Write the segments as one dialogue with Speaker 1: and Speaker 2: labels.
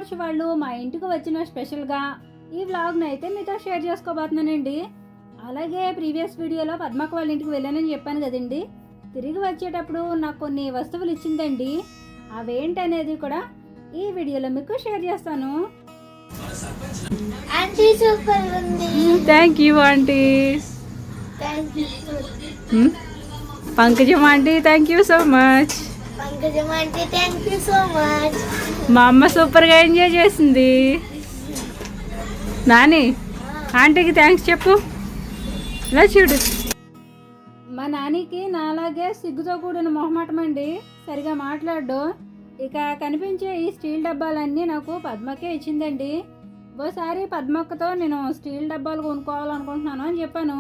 Speaker 1: ఆడపడుచు వాళ్ళు మా ఇంటికి వచ్చిన స్పెషల్గా ఈ వ్లాగ్ని అయితే మీతో షేర్ చేసుకోబోతున్నానండి. అలాగే ప్రీవియస్ వీడియోలో పద్మక్క వాళ్ళ ఇంటికి వెళ్ళానని చెప్పాను కదండి. తిరిగి వచ్చేటప్పుడు నాకు కొన్ని వస్తువులు ఇచ్చిందండి. అవేంటనేది కూడా ఈ వీడియోలో మీకు షేర్ చేస్తాను. Thank you aunty. Pankajam aunty thank you so much. మా అమ్మ సూపర్గా ఎంజాయ్ చేసింది. నాని ఆంటీకి థ్యాంక్స్ చెప్పు. ఇలా చూడు. మా నానికి నాలాగే సిగ్గుతో కూడిన మొహమాటం అండి, సరిగా మాట్లాడు. ఇక కనిపించే ఈ స్టీల్ డబ్బాలన్నీ నాకు పద్మకే ఇచ్చిందండి. ఓసారి పద్మక్కతో నేను స్టీల్ డబ్బాలు కొనుక్కోవాలనుకుంటున్నాను అని చెప్పాను.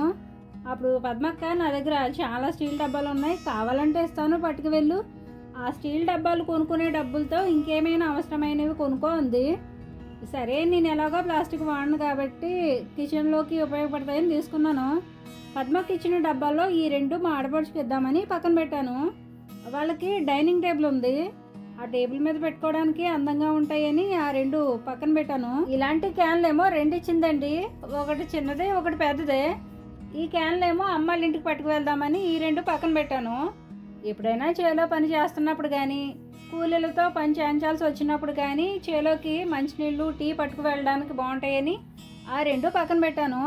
Speaker 1: అప్పుడు పద్మక్క నా దగ్గర చాలా స్టీల్ డబ్బాలు ఉన్నాయి, కావాలంటే ఇస్తాను, పట్టుకు వెళ్ళు. ఆ స్టీల్ డబ్బాలు కొనుక్కునే డబ్బులతో ఇంకేమైనా అవసరమైనవి కొనుక్కో ఉంది. సరే నేను ఎలాగో ప్లాస్టిక్ వాడను కాబట్టి కిచెన్లోకి ఉపయోగపడతాయని తీసుకున్నాను. పద్మకి ఇచ్చిన డబ్బాల్లో ఈ రెండు మా ఆడపడుచుకి ఇద్దామని పక్కన పెట్టాను. వాళ్ళకి డైనింగ్ టేబుల్ ఉంది, ఆ టేబుల్ మీద పెట్టుకోవడానికి అందంగా ఉంటాయని ఆ రెండు పక్కన పెట్టాను. ఇలాంటి క్యాన్లు ఏమో రెండు ఇచ్చిందండి, ఒకటి చిన్నదే ఒకటి పెద్దదే. ఈ క్యాన్లు ఏమో అమ్మాళ్ళ ఇంటికి పట్టుకు వెళ్దామని ఈ రెండు పక్కన పెట్టాను. ఎప్పుడైనా చేలో పని చేస్తున్నప్పుడు కానీ కూలీలతో పని చేయించాల్సి వచ్చినప్పుడు కానీ చేలోకి మంచినీళ్ళు టీ పట్టుకు వెళ్ళడానికి బాగుంటాయని ఆ రెండు పక్కన పెట్టాను.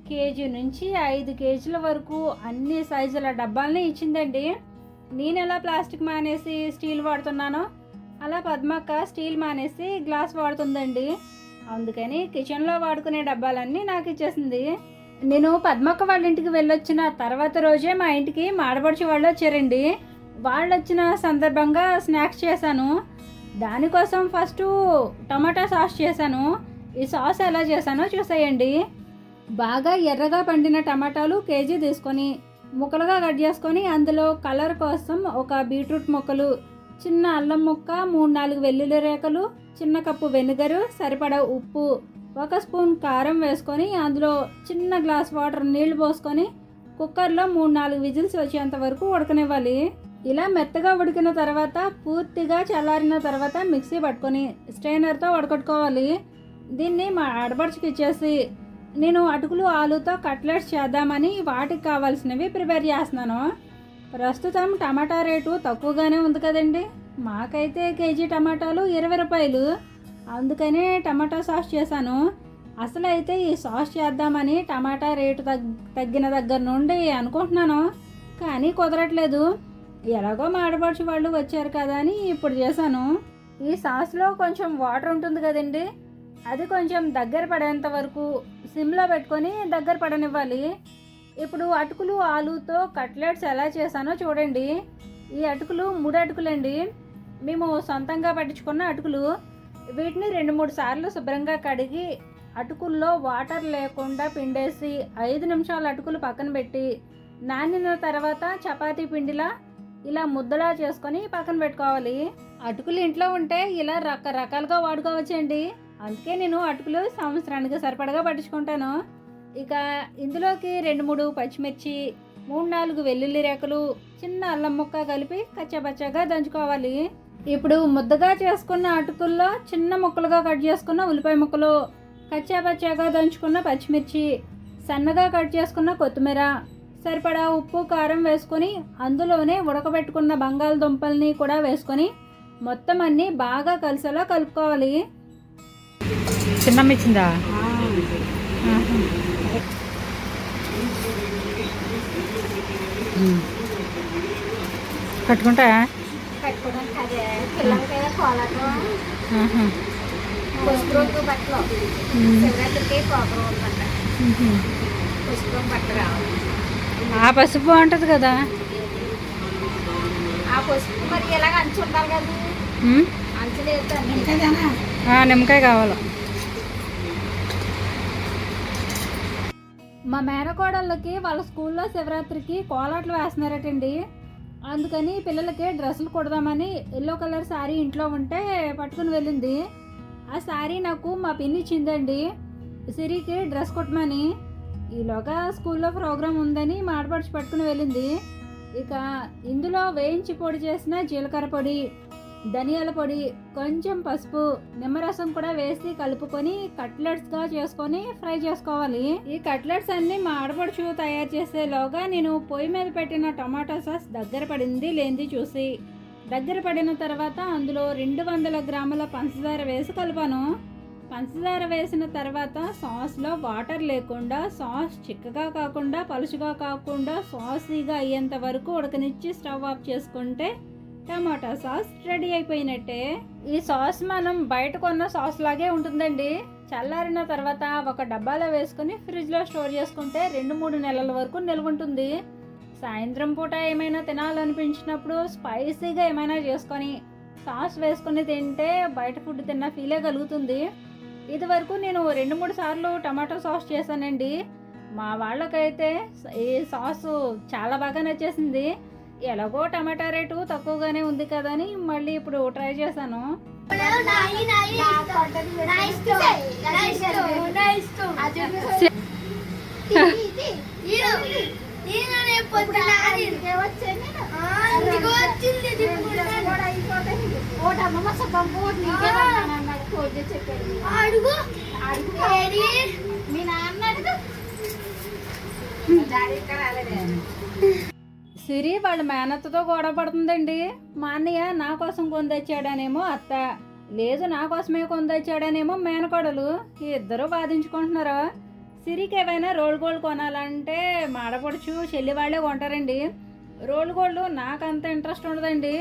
Speaker 1: కేజీ నుంచి 5 కేజీల వరకు అన్ని సైజుల డబ్బాలని ఇచ్చిందండి. నేను ఎలా ప్లాస్టిక్ మానేసి స్టీల్ వాడుతున్నానో అలా పద్మక్క స్టీల్ మానేసి గ్లాస్ వాడుతుందండి. అందుకని కిచెన్లో వాడుకునే డబ్బాలన్నీ నాకు ఇచ్చేసింది. నేను పద్మక్క వాళ్ళ ఇంటికి వెళ్ళొచ్చిన తర్వాత రోజే మా ఇంటికి మాడపడిచి వాళ్ళు వచ్చారండి. వాళ్ళు వచ్చిన సందర్భంగా స్నాక్స్ చేశాను. దానికోసం ఫస్ట్ టమాటా సాస్ చేశాను. ఈ సాస్ ఎలా చేశానో చూసేయండి. బాగా ఎర్రగా పండిన టమాటాలు కేజీ తీసుకొని ముక్కలుగా కట్ చేసుకొని అందులో కలర్ కోసం ఒక బీట్రూట్ ముక్కలు, చిన్న అల్లం ముక్క, 3-4 వెల్లుల్లి రేఖలు, చిన్న కప్పు వెనిగరు, సరిపడా ఉప్పు, 1 స్పూన్ కారం వేసుకొని అందులో చిన్న గ్లాస్ వాటర్ నీళ్లు పోసుకొని కుక్కర్లో 3-4 విజిల్స్ వచ్చేంత వరకు ఉడకనివ్వాలి. ఇలా మెత్తగా ఉడికిన తర్వాత పూర్తిగా చల్లారిన తర్వాత మిక్సీ పట్టుకొని స్ట్రైనర్తో వడకట్టుకోవాలి. దీన్ని మా ఆడపడుచుకి ఇచ్చేసి నేను అటుకులు ఆలుతో కట్లెట్స్ చేద్దామని వాటికి కావాల్సినవి ప్రిపేర్ చేస్తున్నాను. ప్రస్తుతం టమాటా రేటు తక్కువగానే ఉంది కదండి. మాకైతే కేజీ టమాటాలు 20 రూపాయలు. అందుకనే టమాటా సాస్ చేశాను. అసలు అయితే ఈ సాస్ చేద్దామని టమాటా రేటు తగ్గిన దగ్గర నుండి అనుకుంటున్నాను, కానీ కుదరట్లేదు. ఎలాగో మా ఆడపడుచు వాళ్ళు వచ్చారు కదా అని ఇప్పుడు చేశాను. ఈ సాస్లో కొంచెం వాటర్ ఉంటుంది కదండి, అది కొంచెం దగ్గర పడేంత వరకు సిమ్లో పెట్టుకొని దగ్గర పడనివ్వాలి. ఇప్పుడు అటుకులు ఆలుతో కట్లెట్స్ ఎలా చేశానో చూడండి. ఈ అటుకులు 3 అటుకులండి, మేము సొంతంగా పట్టించుకున్న అటుకులు. వీటిని 2-3 సార్లు శుభ్రంగా కడిగి అటుకుల్లో వాటర్ లేకుండా పిండేసి 5 నిమిషాలు అటుకులు పక్కన పెట్టి నానిన తర్వాత చపాతీ పిండిలా ఇలా ముద్దలా చేసుకొని పక్కన పెట్టుకోవాలి. అటుకులు ఇంట్లో ఉంటే ఇలా రకరకాలుగా వాడుకోవచ్చండి. అందుకే నేను అటుకులు సంవత్సరానికి సరిపడగా పట్టించుకుంటాను. ఇక ఇందులోకి 2-3 పచ్చిమిర్చి, 3-4 వెల్లుల్లి రేఖలు, చిన్న అల్లం ముక్క కలిపి కచ్చాపచ్చాగా దంచుకోవాలి. ఇప్పుడు ముద్దగా చేసుకున్న అటుకుల్లో చిన్న ముక్కలుగా కట్ చేసుకున్న ఉల్లిపాయ ముక్కలు, కచ్చాపచ్చాగా దంచుకున్న పచ్చిమిర్చి, సన్నగా కట్ చేసుకున్న కొత్తిమీర, సరిపడా ఉప్పు కారం వేసుకొని అందులోనే ఉడకబెట్టుకున్న బంగాళదుంపల్ని కూడా వేసుకొని మొత్తం అన్నీ బాగా కలిసేలా కలుపుకోవాలి.
Speaker 2: చిన్నమ్మిచ్చిందా? కట్టుకుంటా ఆ పసుపు బాగుంటుంది కదా.
Speaker 1: ఆ పసుపు మరి ఎలాగ అంచు ఉండాలి కదా,
Speaker 2: నిమ్మకాయ కావాలి.
Speaker 1: మా మేనకోడళ్ళకి వాళ్ళ స్కూల్లో శివరాత్రికి కోలాట్లు వేస్తున్నారటండి. అందుకని పిల్లలకి డ్రెస్సులు కుడదామని ఎల్లో కలర్ శారీ ఇంట్లో ఉంటే పట్టుకుని వెళ్ళింది. ఆ శారీ నాకు మా పిన్ని ఇచ్చిందండి సిరికి డ్రెస్ కుట్టమని. ఈలోగా స్కూల్లో ప్రోగ్రాం ఉందని మాడపడిచి పట్టుకుని వెళ్ళింది. ఇక ఇందులో వేయించి పొడి చేసిన జీలకర్ర పొడి, ధనియాల పొడి, కొంచెం పసుపు, నిమ్మరసం కూడా వేసి కలుపుకొని కట్లెట్స్గా చేసుకొని ఫ్రై చేసుకోవాలి. ఈ కట్లెట్స్ అన్ని మా ఆడపడుచు తయారు చేసేలోగా నేను పొయ్యి మీద పెట్టిన టమాటో సాస్ దగ్గర పడింది లేనిది చూసి, దగ్గర పడిన తర్వాత అందులో 200 గ్రాముల పంచదార వేసి కలిపాను. పంచదార వేసిన తర్వాత సాస్లో వాటర్ లేకుండా, సాస్ చిక్కగా కాకుండా పలుచుగా కాకుండా సాసీగా అయ్యేంత వరకు ఉడకనిచ్చి స్టవ్ ఆఫ్ చేసుకుంటే టమాటా సాస్ రెడీ అయిపోయినట్టే. ఈ సాస్ మనం బయట కొన్న సాస్ లాగే ఉంటుందండి. చల్లారిన తర్వాత ఒక డబ్బాలో వేసుకుని ఫ్రిడ్జ్లో స్టోర్ చేసుకుంటే 2-3 నెలల వరకు నిల్వ ఉంటుంది. సాయంత్రం పూట ఏమైనా తినాలనిపించినప్పుడు స్పైసీగా ఏమైనా చేసుకొని సాస్ వేసుకొని తింటే బయట ఫుడ్ తిన్న ఫీలే కలుగుతుంది. ఇది వరకు నేను 2-3 సార్లు టమాటో సాస్ చేశానండి. మా వాళ్ళకైతే ఈ సాసు చాలా బాగా నచ్చేసింది. ఎలాగో టమాటా రేటు తక్కువగానే ఉంది కదా అని మళ్ళీ ఇప్పుడు ట్రై చేశాను. సిరి వాళ్ళ మేనత్తతో గొడవ పడుతుందండి. మా అన్నయ్య నా కోసం కొని తెచ్చాడనేమో అత్త, లేదు నా కోసమే కొని తెచ్చాడనేమో మేనకోడలు. ఇద్దరు బాధించుకుంటున్నారు. సిరికి ఏమైనా రోల్ గోల్డ్ కొనాలంటే మాడపడుచు చెల్లి వాళ్ళే కొంటారండి. రోల్ గోల్డ్ నాకు అంత ఇంట్రెస్ట్ ఉండదండి.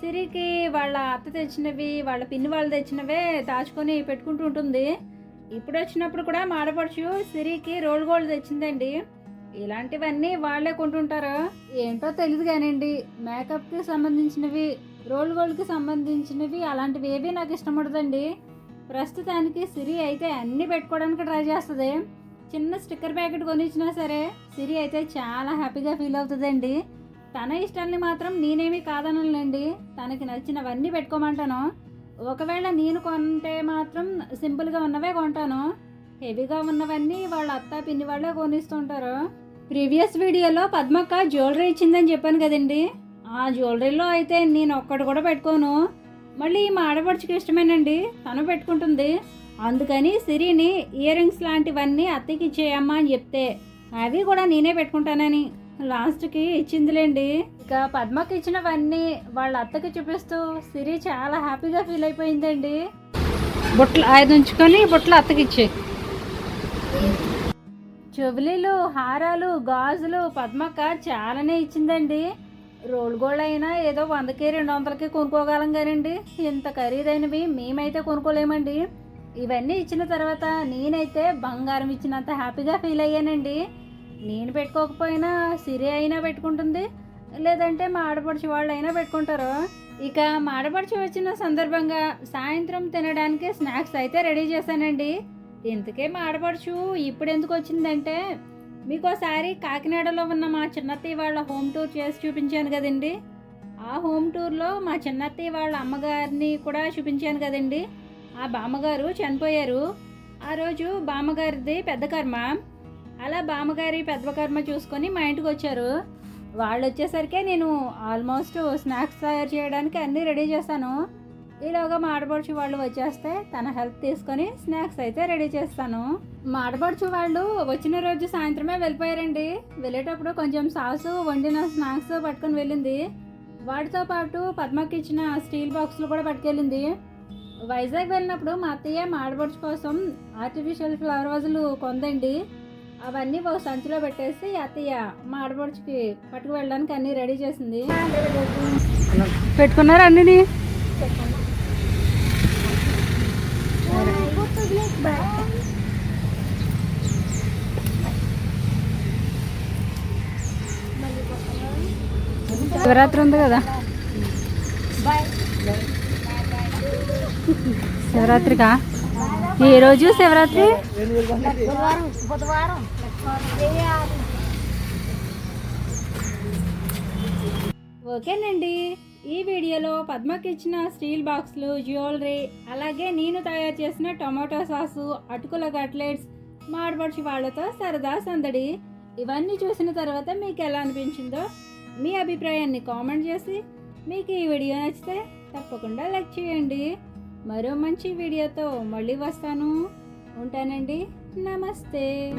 Speaker 1: సిరికి వాళ్ళ అత్త తెచ్చినవి, వాళ్ళ పిన్ని వాళ్ళు తెచ్చినవే దాచుకొని పెట్టుకుంటూ ఉంటుంది. ఇప్పుడు వచ్చినప్పుడు కూడా మాడపడుచు సిరికి రోల్ గోల్డ్ తెచ్చిందండి. ఇలాంటివన్నీ వాళ్ళే కొంటుంటారు. ఏంటో తెలియదు కానివ్వండి, మేకప్కి సంబంధించినవి, రోల్ గోల్డ్కి సంబంధించినవి అలాంటివి ఏవి నాకు ఇష్టం ఉండదండి. ప్రస్తుతానికి సిరి అయితే అన్నీ పెట్టుకోవడానికి ట్రై చేస్తుంది. చిన్న స్టిక్కర్ ప్యాకెట్ కొనిచ్చినా సరే సిరి అయితే చాలా హ్యాపీగా ఫీల్ అవుతుందండి. తన ఇష్టాన్ని మాత్రం నేనేమీ కాదనలేండి, తనకి నచ్చినవన్నీ పెట్టుకోమంటాను. ఒకవేళ నేను కొంటే మాత్రం సింపుల్గా ఉన్నవే కొంటాను. హెవీగా ఉన్నవన్నీ వాళ్ళ అత్త పిన్ని వాళ్ళే కొనిస్తుంటారు. ప్రీవియస్ వీడియోలో పద్మక్క జ్యువెలరీ ఇచ్చిందని చెప్పాను కదండి. ఆ జ్యువెలరీలో అయితే నేను ఒక్కటి కూడా పెట్టుకోను. మళ్ళీ మా ఆడపడుచుకి ఇష్టమేనండి, తను పెట్టుకుంటుంది. అందుకని సిరిని ఇయర్ రింగ్స్ లాంటివన్నీ అత్తకి ఇచ్చేయమ్మా అని చెప్తే అవి కూడా నేనే పెట్టుకుంటానని లాస్ట్కి ఇచ్చిందిలేండి. ఇక పద్మకి ఇచ్చినవన్నీ వాళ్ళ అత్తకి చూపిస్తూ సిరి చాలా హ్యాపీగా ఫీల్ అయిపోయిందండి.
Speaker 2: బుట్టలు 5 ఉంచుకొని బుట్టలు అత్తకిచ్చే.
Speaker 1: చెవులీలు, హారాలు, గాజులు పద్మక్క చాలానే ఇచ్చిందండి. రోల్ గోల్డ్ అయినా ఏదో 100కి 200కి కొనుక్కోగలం కానండి, ఇంత ఖరీదైనవి మేమైతే కొనుక్కోలేమండి. ఇవన్నీ ఇచ్చిన తర్వాత నేనైతే బంగారం ఇచ్చినంత హ్యాపీగా ఫీల్ అయ్యానండి. నేను పెట్టుకోకపోయినా సిరి అయినా పెట్టుకుంటుంది, లేదంటే మా ఆడపడుచు వాళ్ళు అయినా పెట్టుకుంటారు. ఇక మా ఆడపడుచు వచ్చిన సందర్భంగా సాయంత్రం తినడానికి స్నాక్స్ అయితే రెడీ చేశానండి. ఇంతకే మా ఆడపడుచు ఇప్పుడు ఎందుకు వచ్చిందంటే, మీకోసారి కాకినాడలో ఉన్న మా చిన్నత్తయ్య వాళ్ళ హోమ్ టూర్ చేసి చూపించాను కదండి. ఆ హోమ్ టూర్లో మా చిన్నత్తయ్య వాళ్ళ అమ్మగారిని కూడా చూపించాను కదండి. ఆ బామ్మగారు చనిపోయారు. ఆ రోజు బామ్మగారిది పెద్ద కర్మ. అలా బామ్మగారి పెద్ద కర్మ చూసుకొని మా ఇంటికి వచ్చారు. వాళ్ళు వచ్చేసరికి నేను ఆల్మోస్ట్ స్నాక్స్ తయారు చేయడానికి అన్నీ రెడీ చేశాను. ఈలోగా మా ఆడపడుచు వాళ్ళు వచ్చేస్తే తన హెల్ప్ తీసుకొని స్నాక్స్ అయితే రెడీ చేస్తాను. మా ఆడపడుచు వాళ్ళు వచ్చిన రోజు సాయంత్రమే వెళ్ళిపోయారండి. వెళ్ళేటప్పుడు కొంచెం సాసు వండిన స్నాక్స్ పట్టుకొని వెళ్ళింది. వాటితో పాటు పద్మకి ఇచ్చిన స్టీల్ బాక్సులు కూడా పట్టుకెళ్ళింది. వైజాగ్ వెళ్ళినప్పుడు మా అత్తయ్య మా ఆడపడుచు కోసం ఆర్టిఫిషియల్ ఫ్లవర్ వాజులు కొందండి. అవన్నీ ఒక సంచిలో పెట్టేసి అత్తయ్య మా ఆడపడుచుకి పట్టుకు వెళ్ళడానికి అన్నీ రెడీ చేసింది.
Speaker 2: పెట్టుకున్నారు అన్నీ. శివరాత్రి ఉంది కదా, శివరాత్రికా ఈరోజు శివరాత్రి.
Speaker 1: ఓకేనండి, ఈ వీడియోలో పద్మకి ఇచ్చిన స్టీల్ బాక్సులు, జ్యువెలరీ, అలాగే నేను తయారు చేసిన టొమాటో సాసు, అటుకుల కట్లెట్స్, మా ఆడపడుచు వాళ్ళతో సరదా సందడి ఇవన్నీ చూసిన తర్వాత మీకు ఎలా అనిపించిందో మీ అభిప్రాయాన్ని కామెంట్ చేసి, మీకు ఈ వీడియో నచ్చితే తప్పకుండా లైక్ చేయండి. మరో మంచి వీడియోతో మళ్ళీ వస్తాను. ఉంటానండి. నమస్తే.